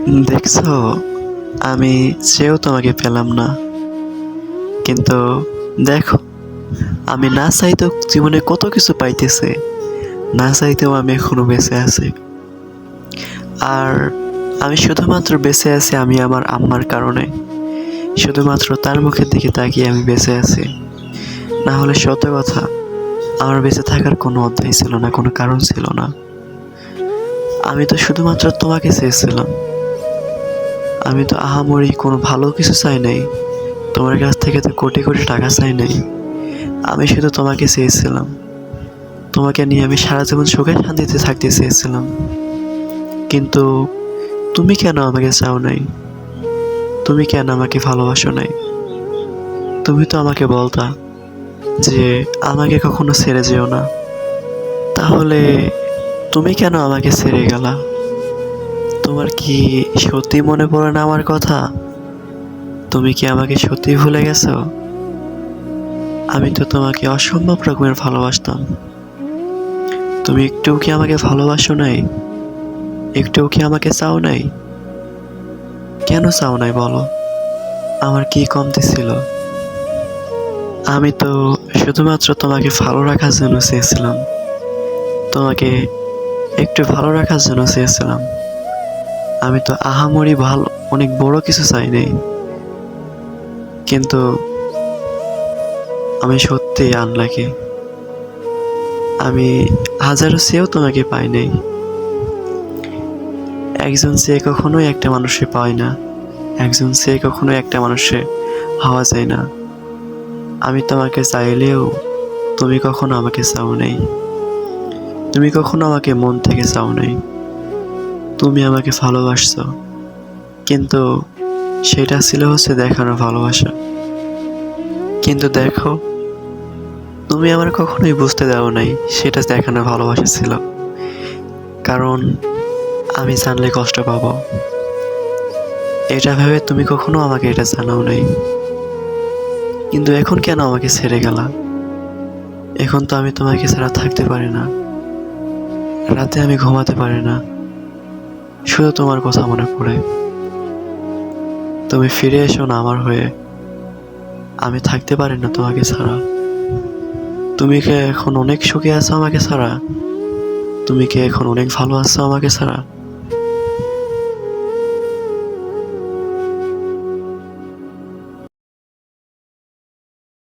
দেখছো, আমি চেয়েও তোমাকে পেলাম না, কিন্তু দেখো, আমি না চাইতেও জীবনে কত কিছু পাইতেছে, না চাইতেও আমি এখনো বেঁচে আছি। আর আমি শুধুমাত্র বেঁচে আছি আমি আমার আম্মার কারণে। শুধুমাত্র তার মুখের দিকে তাকিয়ে আমি বেঁচে আছি। না হলে সত্য কথা, আমার বেঁচে থাকার কোনো অধ্যায় ছিল না, কোনো কারণ ছিল না। আমি তো শুধুমাত্র তোমাকে চেয়েছিলাম। আমি তো আহামরি কোনো ভালো কিছু চাই নাই, তোমার কাছ থেকে তো কোটি কোটি টাকা চাই নাই। আমি শুধু তোমাকে চেয়েছিলাম। তোমাকে নিয়ে আমি সারা জীবন সুখে শান্তিতে থাকতে চেয়েছিলাম। কিন্তু তুমি কেন আমাকে চাও নাই? তুমি কেন আমাকে ভালোবাসো নাই? তুমি তো আমাকে বলতা যে আমাকে কখনো ছেড়ে যেও না। তাহলে তুমি কেন আমাকে ছেড়ে গেলা? তোমার কি সত্যি মনে পড়ে না আমার কথা? তুমি কি আমাকে সত্যি ভুলে গেছো? আমি তো তোমাকে অসম্ভব রকমের ভালোবাসতাম। তুমি একটুও কি আমাকে ভালোবাসো নাই? একটুও কি আমাকে চাও নাই? কেন চাও নাই বলো? আমার কি কমতি ছিল? আমি তো শুধুমাত্র তোমাকে ভালো রাখার জন্য চেয়েছিলাম। তোমাকে একটু ভালো রাখার জন্য চেয়েছিলাম। আমি তো আহামরি ভালো অনেক বড় কিছু চাই নাই। কিন্তু আমি সত্যিই আনলাকি। আমি হাজারো চেয়েও তোমাকে পাই নাই। একজন চেয়ে কখনোই একটা মানুষে পায় না। একজন চেয়ে কখনোই একটা মানুষে হওয়া যায় না। আমি তোমাকে চাইলেও তুমি কখনো আমাকে চাও নাই। তুমি কখনো আমাকে মন থেকে চাও নাই। তুমি আমাকে ভালোবাসছো, কিন্তু সেটা ছিল হচ্ছে দেখানো ভালোবাসা। কিন্তু দেখো, তুমি আমার কখনোই বুঝতে দাও নাই সেটা দেখানো ভালোবাসা ছিল। কারণ আমি জানলে কষ্ট পাবো, এটা ভেবে তুমি কখনো আমাকে এটা জানাও নাই। কিন্তু এখন কেন আমাকে ছেড়ে গেলা? এখন তো আমি তোমাকে ছাড়া থাকতে পারি না। রাতে আমি ঘুমাতে পারি না, শুধু তোমার কথা মনে পড়ে। তুমি ফিরে এসো না আমার হয়ে। আমি থাকতে পারি না তোমাকে ছাড়া। তুমি কি এখন অনেক সুখে আছো আমাকে ছাড়া? তুমি কি এখন অনেক ভালো আছো আমাকে ছাড়া?